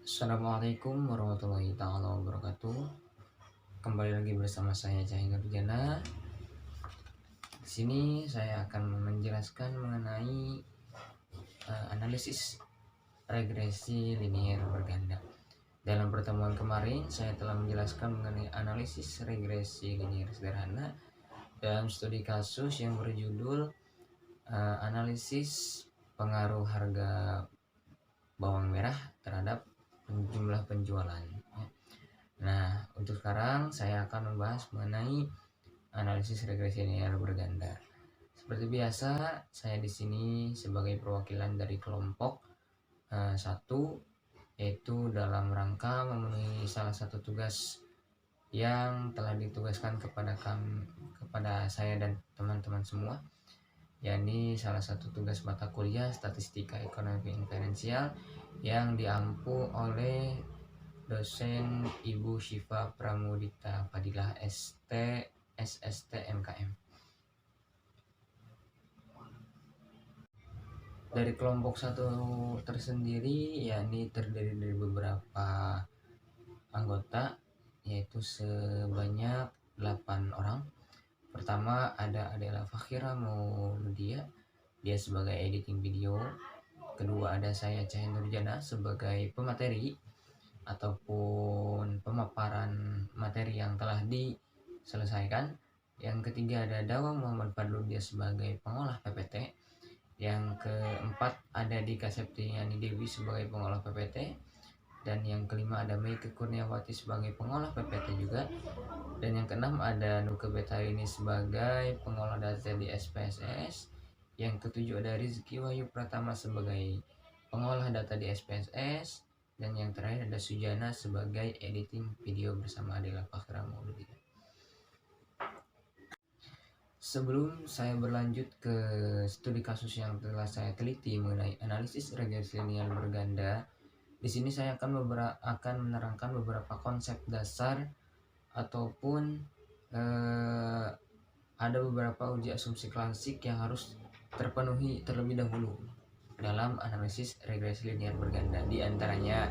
Assalamualaikum warahmatullahi taala wabarakatuh. Kembali lagi bersama saya Cahaya Nurjana. Di sini saya akan menjelaskan mengenai analisis regresi linier berganda. Dalam pertemuan kemarin saya telah menjelaskan mengenai analisis regresi linier sederhana dalam studi kasus yang berjudul analisis pengaruh harga bawang merah terhadap jumlah penjualan. Nah, untuk sekarang saya akan membahas mengenai analisis regresi linier berganda. Seperti biasa, saya di sini sebagai perwakilan dari kelompok 1, yaitu dalam rangka memenuhi salah satu tugas yang telah ditugaskan kepada saya dan teman-teman semua, yakni salah satu tugas mata kuliah Statistika Ekonomi Inferensial yang diampu oleh dosen Ibu Syifa Pramudita Fadilah ST SST MKM. Dari kelompok 1 tersendiri yakni terdiri dari beberapa anggota, yaitu sebanyak 8 orang. Pertama ada Adela Fakhira Mauludia, dia sebagai editing video. Kedua ada saya Cahaya Nurjana sebagai pemateri ataupun pemaparan materi yang telah diselesaikan. Yang ketiga ada Dawa Muhammad Fadlur, dia sebagai pengolah PPT. Yang keempat ada Dika Septiani Dewi sebagai pengolah PPT. Dan yang kelima ada Meike Kurniawati sebagai pengolah PPT juga. Dan yang keenam ada Nuke Betarini sebagai pengolah data di SPSS. Yang ketujuh ada Rizky Wahyu Pratama sebagai pengolah data di SPSS. Dan yang terakhir ada Sujana sebagai editing video bersama Adela Fakhra Mauludia. Sebelum saya berlanjut ke studi kasus yang telah saya teliti mengenai analisis regresi linier berganda, di sini saya akan menerangkan beberapa konsep dasar ataupun ada beberapa uji asumsi klasik yang harus terpenuhi terlebih dahulu dalam analisis regresi linier berganda. Di antaranya,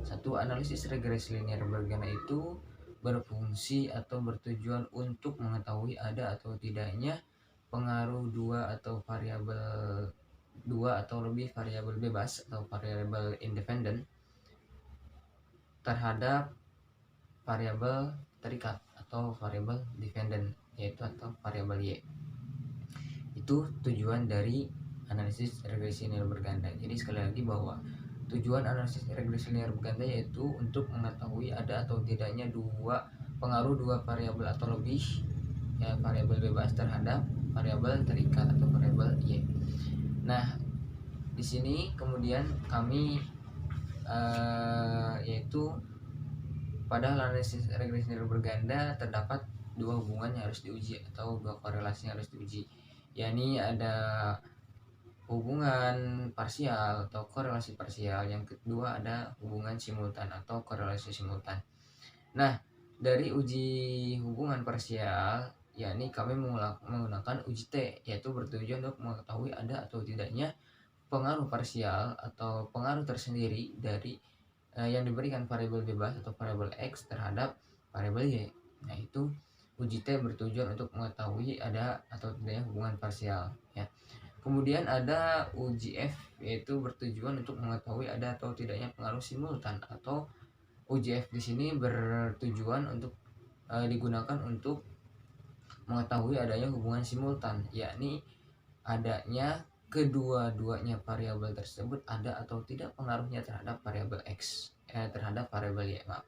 satu, analisis regresi linier berganda itu berfungsi atau bertujuan untuk mengetahui ada atau tidaknya pengaruh dua atau lebih variabel bebas atau variabel independen terhadap variabel terikat atau variabel dependent, yaitu atau variabel Y. Itu tujuan dari analisis regresi linier berganda. Jadi sekali lagi bahwa tujuan analisis regresi linier berganda yaitu untuk mengetahui ada atau tidaknya pengaruh dua variabel atau lebih variabel bebas terhadap variabel terikat atau variabel Y. Nah, di sini kemudian kami yaitu pada analisis regresi linier berganda terdapat dua hubungan yang harus diuji atau dua korelasi yang harus diuji, yakni ada hubungan parsial atau korelasi parsial, yang kedua ada hubungan simultan atau korelasi simultan. Nah, dari uji hubungan parsial yakni kami menggunakan uji T, yaitu bertujuan untuk mengetahui ada atau tidaknya pengaruh parsial atau pengaruh tersendiri dari yang diberikan variabel bebas atau variabel X terhadap variabel Y. Nah, itu uji T bertujuan untuk mengetahui ada atau tidaknya hubungan parsial, ya. Kemudian ada uji F, yaitu bertujuan untuk mengetahui ada atau tidaknya pengaruh simultan, atau uji F di sini bertujuan untuk digunakan untuk mengetahui adanya hubungan simultan, yakni adanya kedua-duanya variabel tersebut ada atau tidak pengaruhnya terhadap variabel X, terhadap variabel Y, maaf.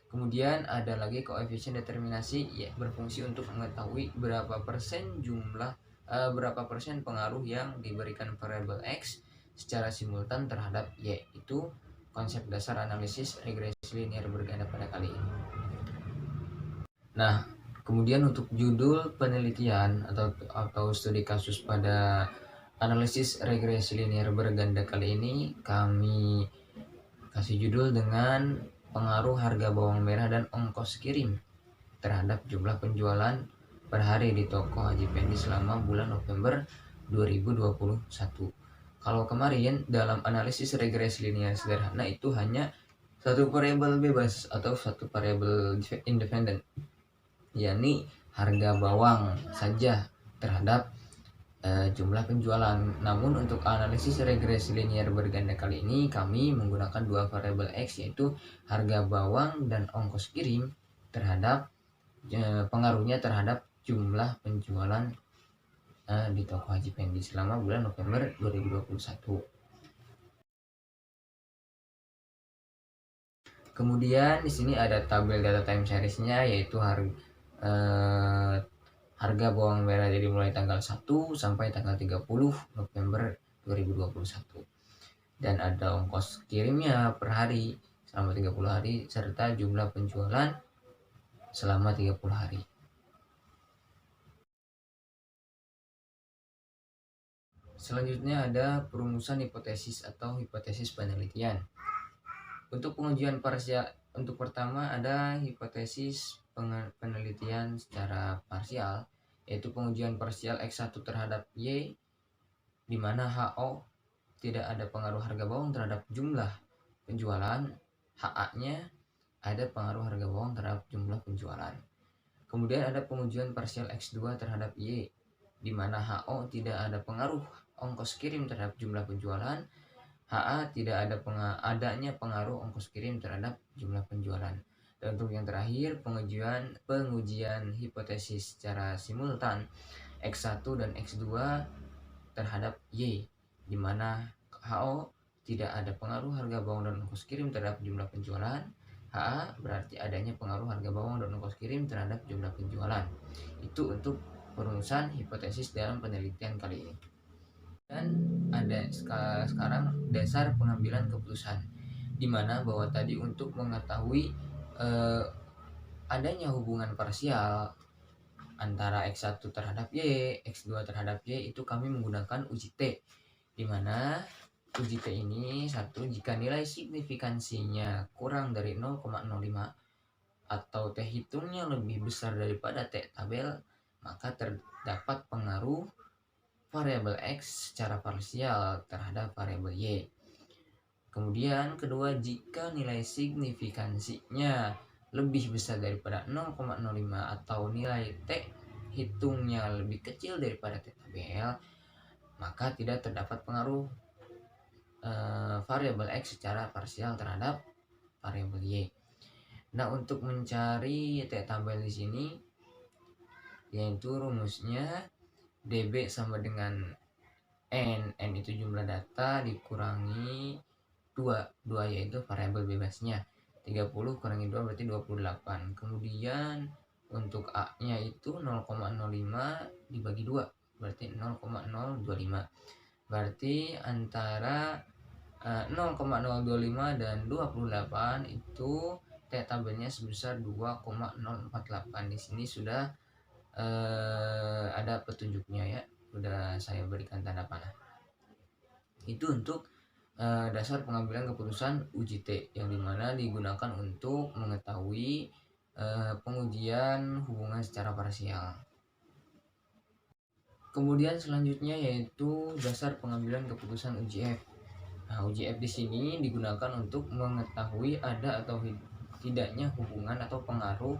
Kemudian ada lagi koefisien determinasi, ya, berfungsi untuk mengetahui berapa persen pengaruh yang diberikan variabel X secara simultan terhadap Y. Itu konsep dasar analisis regresi linier berganda pada kali ini. Nah, kemudian untuk judul penelitian atau studi kasus pada analisis regresi linier berganda kali ini, kami kasih judul dengan pengaruh harga bawang merah dan ongkos kirim terhadap jumlah penjualan per hari di toko Haji Pendi selama bulan November 2021. Kalau kemarin dalam analisis regresi linear sederhana itu hanya satu variabel bebas atau satu variabel independen, yakni harga bawang saja terhadap jumlah penjualan. Namun untuk analisis regresi linear berganda kali ini kami menggunakan dua variabel X, yaitu harga bawang dan ongkos kirim terhadap pengaruhnya terhadap jumlah penjualan di toko Haji Pendi selama bulan November 2021. Kemudian di sini ada tabel data time seriesnya, yaitu harga bawang merah dari mulai tanggal 1 sampai tanggal 30 November 2021. Dan ada ongkos kirimnya per hari selama 30 hari serta jumlah penjualan selama 30 hari. Selanjutnya ada perumusan hipotesis atau hipotesis penelitian. Untuk pengujian parsial, untuk pertama ada hipotesis penelitian secara parsial, yaitu pengujian parsial X1 terhadap Y, di mana HO tidak ada pengaruh harga bawang terhadap jumlah penjualan, HA-nya ada pengaruh harga bawang terhadap jumlah penjualan. Kemudian ada pengujian parsial X2 terhadap Y, di mana HO tidak ada pengaruh ongkos kirim terhadap jumlah penjualan, HA tidak ada adanya pengaruh ongkos kirim terhadap jumlah penjualan. Dan untuk yang terakhir, pengujian hipotesis secara simultan X1 dan X2 terhadap Y, di mana HO tidak ada pengaruh harga bawang dan ongkos kirim terhadap jumlah penjualan, HA berarti adanya pengaruh harga bawang dan ongkos kirim terhadap jumlah penjualan. Itu untuk perumusan hipotesis dalam penelitian kali ini. Dan ada sekarang dasar pengambilan keputusan, di mana bahwa tadi untuk mengetahui adanya hubungan parsial antara X1 terhadap Y, X2 terhadap Y, itu kami menggunakan uji T, di mana uji T ini satu, jika nilai signifikansinya kurang dari 0,05 atau T hitungnya lebih besar daripada T tabel, maka terdapat pengaruh variabel X secara parsial terhadap variabel Y. Kemudian kedua, jika nilai signifikansinya lebih besar daripada 0,05 atau nilai T hitungnya lebih kecil daripada T tabel, maka tidak terdapat pengaruh variabel X secara parsial terhadap variabel Y. Nah, untuk mencari T tabel di sini, yaitu rumusnya DB sama dengan N itu jumlah data dikurangi 2 yaitu variabel bebasnya. 30 kurangi 2 berarti 28. Kemudian untuk A-nya itu 0,05 dibagi 2 berarti 0,025. Berarti antara 0,025 dan 28 itu T tabelnya sebesar 2,048. Di sini sudah ada petunjuknya ya, sudah saya berikan tanda panah. Itu untuk dasar pengambilan keputusan uji T, yang dimana digunakan untuk mengetahui pengujian hubungan secara parsial. Kemudian selanjutnya yaitu dasar pengambilan keputusan uji F. Nah, uji F di sini digunakan untuk mengetahui ada atau tidaknya hubungan atau pengaruh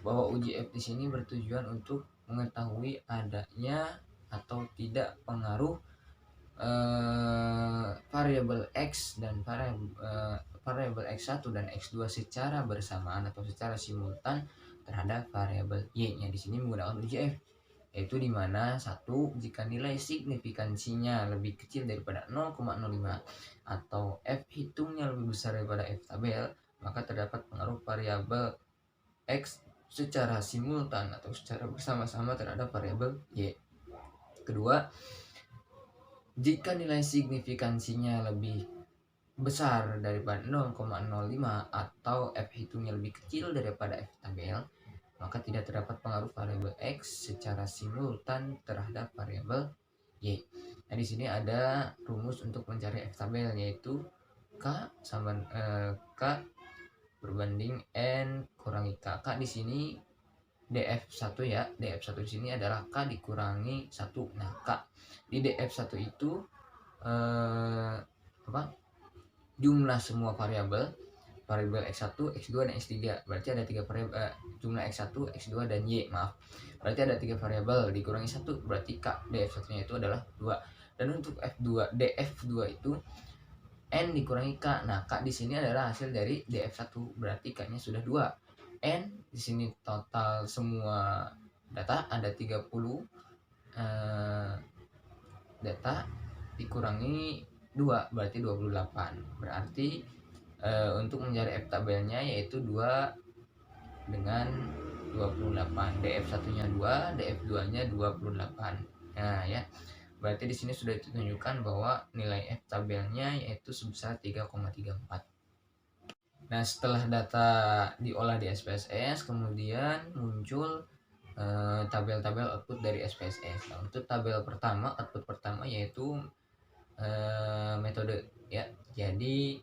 bahwa uji F di sini bertujuan untuk mengetahui adanya atau tidak pengaruh variabel X dan variabel X1 dan X2 secara bersamaan atau secara simultan terhadap variabel Y-nya. Di sini menggunakan uji F, yaitu di mana satu, jika nilai signifikansinya lebih kecil daripada 0,05 atau F hitungnya lebih besar daripada F tabel, maka terdapat pengaruh variabel X secara simultan atau secara bersama-sama terhadap variabel Y. Kedua, jika nilai signifikansinya lebih besar daripada 0,05 atau F hitungnya lebih kecil daripada F tabel, maka tidak terdapat pengaruh variabel X secara simultan terhadap variabel Y. Nah, di sini ada rumus untuk mencari F tabel, yaitu K berbanding N kurangi K. K di sini df1 ya. Df1 di sini adalah K dikurangi 1. Nah, K di df1 itu jumlah semua variabel x1, x2 dan x3. Berarti ada 3 variabel, jumlah x1, x2 dan y, maaf. Berarti ada 3 variabel dikurangi 1, berarti K df1-nya itu adalah 2. Dan untuk f2, df2 itu n dikurangi k. Nah, k di sini adalah hasil dari df1, berarti k-nya sudah 2. N di sini total semua data ada 30 data dikurangi 2 berarti 28. Berarti untuk mencari F tabelnya yaitu 2 dengan 28. df1-nya 2, df2-nya 28. Nah, ya. Berarti di sini sudah ditunjukkan bahwa nilai F tabelnya yaitu sebesar 3,34. Nah, setelah data diolah di SPSS, kemudian muncul tabel-tabel output dari SPSS. Nah, untuk tabel pertama, output pertama yaitu metode ya. Jadi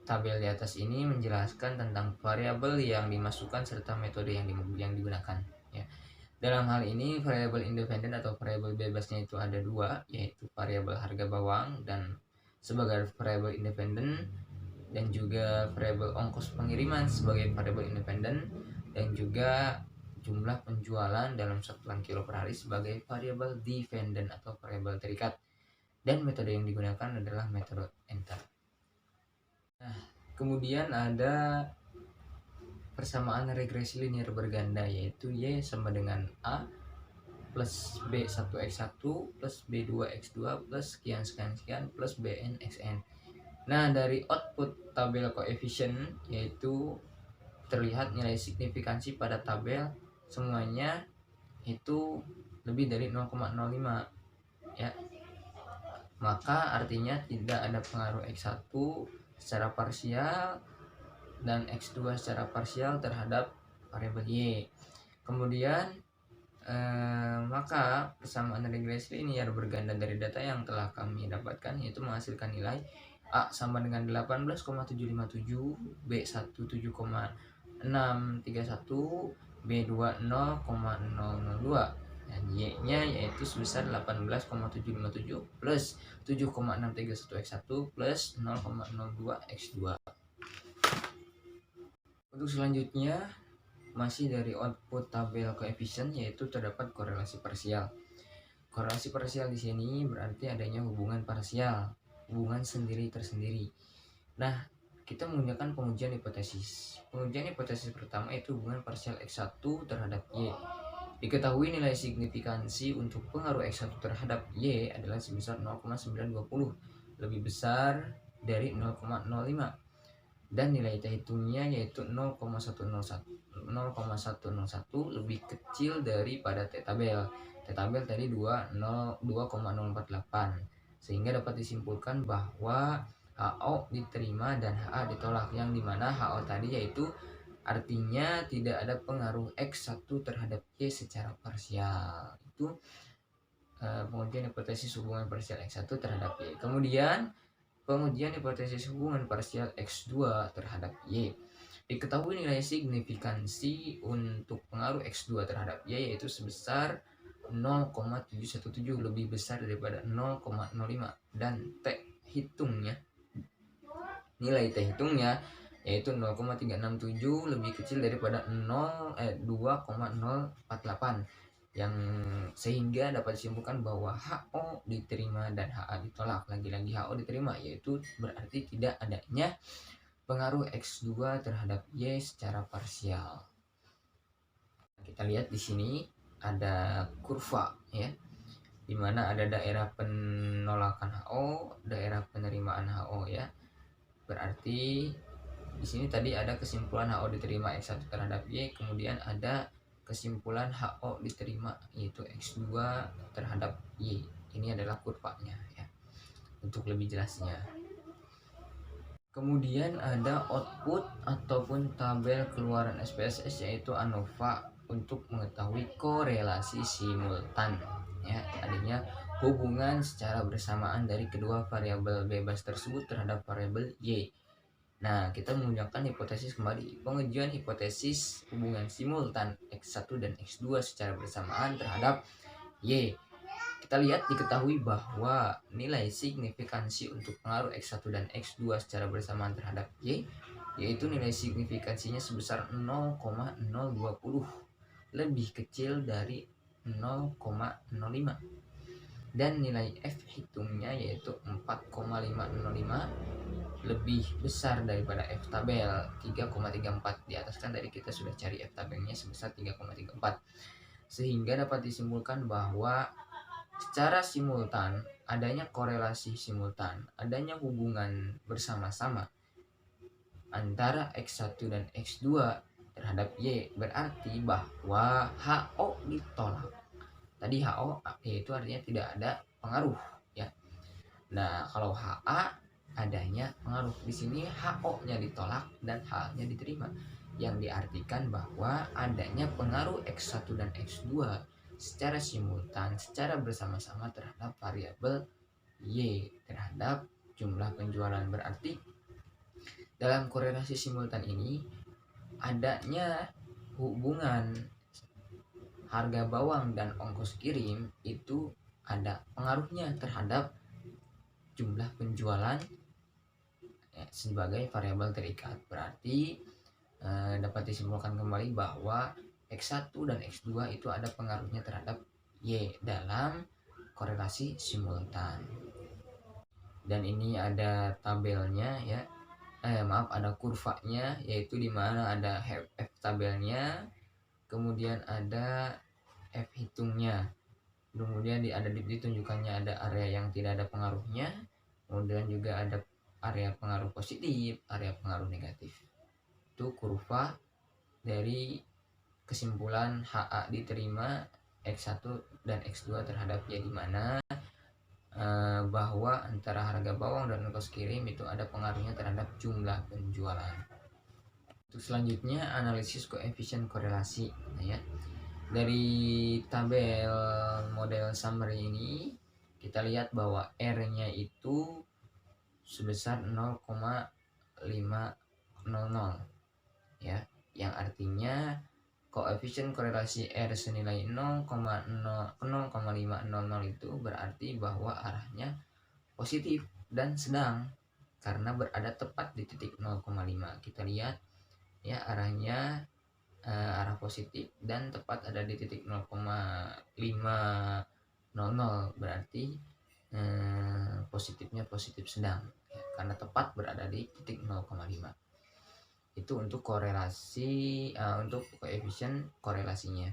tabel di atas ini menjelaskan tentang variabel yang dimasukkan serta metode yang digunakan ya. Dalam hal ini variabel independen atau variabel bebasnya itu ada 2, yaitu variabel harga bawang dan sebagai variabel independen, dan juga variabel ongkos pengiriman sebagai variabel independen, dan juga jumlah penjualan dalam satuan kilo per hari sebagai variabel dependen atau variabel terikat. Dan metode yang digunakan adalah metode enter. Nah, kemudian ada persamaan regresi linier berganda, yaitu Y sama dengan A plus B1x1 plus B2x2 plus sekian plus BN/XN. Nah, dari output tabel koefisien yaitu terlihat nilai signifikansi pada tabel semuanya itu lebih dari 0,05 ya. Maka artinya tidak ada pengaruh X1 secara parsial dan X2 secara parsial terhadap variabel Y. Kemudian maka persamaan regresi linier berganda dari data yang telah kami dapatkan yaitu menghasilkan nilai A sama dengan 18,757, B1 7,631, B2 0,002, dan Y-nya yaitu sebesar 18,757 plus 7,631 X1 plus 0,02 X2. Untuk selanjutnya masih dari output tabel koefisien yaitu terdapat korelasi parsial. Korelasi parsial di sini berarti adanya hubungan parsial, hubungan sendiri tersendiri. Nah, kita menggunakan pengujian hipotesis. Pengujian hipotesis pertama itu hubungan parsial X1 terhadap Y. Diketahui nilai signifikansi untuk pengaruh X1 terhadap Y adalah sebesar 0,920, lebih besar dari 0,05. Dan nilai T hitungnya yaitu 0,101 lebih kecil daripada T tabel. T tabel tadi 2,048, sehingga dapat disimpulkan bahwa HO diterima dan HA ditolak, yang dimana HO tadi yaitu artinya tidak ada pengaruh X1 terhadap Y secara parsial. Itu pengujian hipotesis hubungan parsial X1 terhadap Y. Kemudian pengujian hipotesis hubungan parsial X2 terhadap Y. Diketahui nilai signifikansi untuk pengaruh X2 terhadap Y yaitu sebesar 0,717, lebih besar daripada 0,05, dan T hitungnya, nilai T hitungnya yaitu 0,367, lebih kecil daripada 2,048, yang sehingga dapat disimpulkan bahwa HO diterima dan HA ditolak. Lagi-lagi HO diterima yaitu berarti tidak adanya pengaruh X2 terhadap Y secara parsial. Kita lihat di sini ada kurva ya, dimana ada daerah penolakan HO, daerah penerimaan HO ya. Berarti di sini tadi ada kesimpulan HO diterima X1 terhadap Y, kemudian ada kesimpulan HO diterima yaitu X2 terhadap Y. Ini adalah kurvanya ya, untuk lebih jelasnya. Kemudian ada output ataupun tabel keluaran SPSS yaitu ANOVA untuk mengetahui korelasi simultan ya, adanya hubungan secara bersamaan dari kedua variabel bebas tersebut terhadap variabel Y. Nah, kita menggunakan hipotesis kembali. Pengujian hipotesis hubungan simultan X1 dan X2 secara bersamaan terhadap Y. Kita lihat diketahui bahwa nilai signifikansi untuk pengaruh X1 dan X2 secara bersamaan terhadap Y, yaitu nilai signifikansinya sebesar 0,020, lebih kecil dari 0,05, dan nilai F hitungnya yaitu 4,505, lebih besar daripada F tabel 3,34. Di atas kan tadi kita sudah cari F tabelnya sebesar 3,34, sehingga dapat disimpulkan bahwa secara simultan adanya korelasi simultan, adanya hubungan bersama-sama antara X1 dan X2 terhadap Y, berarti bahwa HO ditolak. Tadi HO yaitu artinya tidak ada pengaruh ya. Nah, kalau HA adanya pengaruh. Di sini HO-nya ditolak dan H-nya diterima. Yang diartikan bahwa adanya pengaruh X1 dan X2 secara simultan, secara bersama-sama terhadap variabel Y terhadap jumlah penjualan. Berarti dalam korelasi simultan ini adanya hubungan harga bawang dan ongkos kirim itu ada pengaruhnya terhadap jumlah penjualan ya, sebagai variabel terikat. Berarti dapat disimpulkan kembali bahwa X1 dan X2 itu ada pengaruhnya terhadap Y dalam korelasi simultan. Dan ini ada tabelnya ya. Maaf, ada kurvanya, yaitu di mana ada F tabelnya, kemudian ada F hitungnya. Kemudian ada ditunjukkannya ada area yang tidak ada pengaruhnya, kemudian juga ada area pengaruh positif, area pengaruh negatif. Itu kurva dari kesimpulan HA diterima X1 dan X2 terhadap Y, di mana bahwa antara harga bawang dan ongkos kirim itu ada pengaruhnya terhadap jumlah penjualan. Untuk selanjutnya analisis koefisien korelasi. Nah, ya. Dari tabel model summary ini kita lihat bahwa R-nya itu sebesar 0,500 ya, yang artinya koefisien korelasi R senilai 0,500 itu berarti bahwa arahnya positif dan sedang karena berada tepat di titik 0,5. Kita lihat ya, arahnya arah positif dan tepat ada di titik 0,500, berarti positifnya positif sedang ya, karena tepat berada di titik 0,5. Itu untuk korelasi, untuk koefisien korelasinya.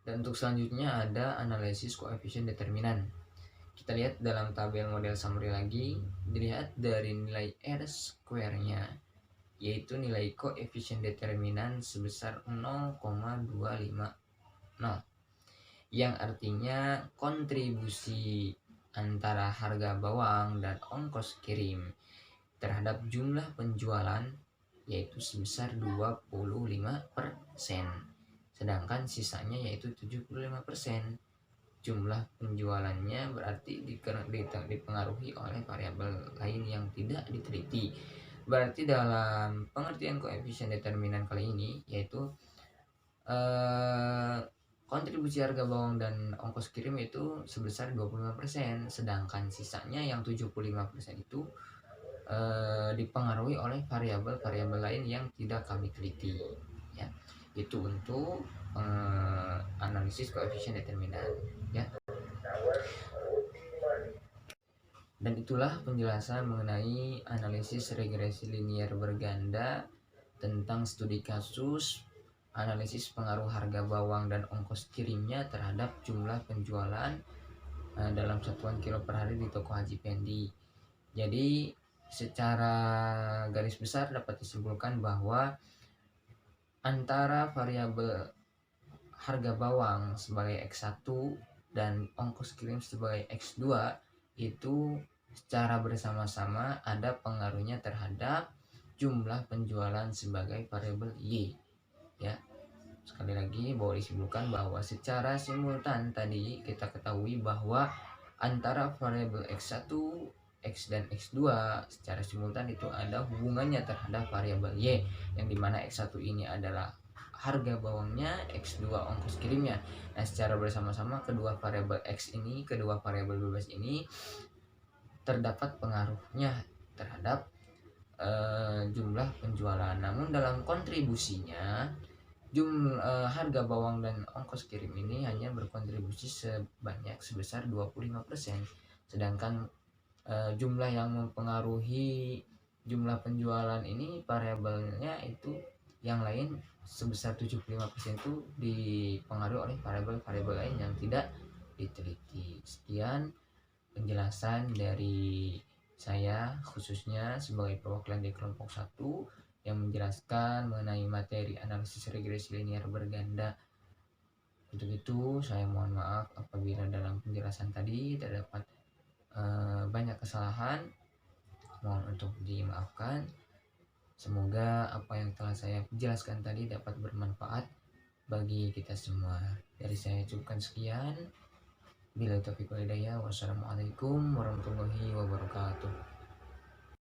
Dan untuk selanjutnya ada analisis koefisien determinan. Kita lihat dalam tabel model summary lagi, dilihat dari nilai R square-nya, yaitu nilai koefisien determinan sebesar 0,250, yang artinya kontribusi antara harga bawang dan ongkos kirim terhadap jumlah penjualan yaitu sebesar 25%, sedangkan sisanya yaitu 75%. Jumlah penjualannya berarti dipengaruhi oleh variabel lain yang tidak diteliti. Berarti dalam pengertian koefisien determinan kali ini yaitu kontribusi harga bawang dan ongkos kirim itu sebesar 25%, sedangkan sisanya yang 75% itu dipengaruhi oleh variabel-variabel lain yang tidak kami teliti ya. Itu untuk analisis koefisien determinan ya. Dan itulah penjelasan mengenai analisis regresi linier berganda tentang studi kasus analisis pengaruh harga bawang dan ongkos kirimnya terhadap jumlah penjualan dalam satuan kilo per hari di toko Haji Pendi. Jadi secara garis besar dapat disimpulkan bahwa antara variabel harga bawang sebagai X1 dan ongkos kirim sebagai X2 itu secara bersama-sama ada pengaruhnya terhadap jumlah penjualan sebagai variabel Y ya. Sekali lagi bahwa disimpulkan bahwa secara simultan tadi kita ketahui bahwa antara variabel X1, X dan X2 secara simultan itu ada hubungannya terhadap variabel Y, yang dimana X1 ini adalah harga bawangnya, X2 ongkos kirimnya. Nah, secara bersama-sama kedua variabel X ini, kedua variabel bebas ini terdapat pengaruhnya terhadap jumlah penjualan. Namun dalam kontribusinya harga bawang dan ongkos kirim ini hanya berkontribusi sebesar 25%, sedangkan jumlah yang mempengaruhi jumlah penjualan ini variabelnya itu yang lain sebesar 75% itu dipengaruhi oleh variabel-variabel lain yang tidak diteliti. Sekian penjelasan dari saya khususnya sebagai perwakilan di kelompok 1 yang menjelaskan mengenai materi analisis regresi linear berganda. Untuk itu saya mohon maaf apabila dalam penjelasan tadi terdapat banyak kesalahan, mohon untuk dimaafkan. Semoga apa yang telah saya jelaskan tadi dapat bermanfaat bagi kita semua. Dari saya cukupkan sekian. Bila taufiq wal hidayah. Wassalamualaikum warahmatullahi wabarakatuh.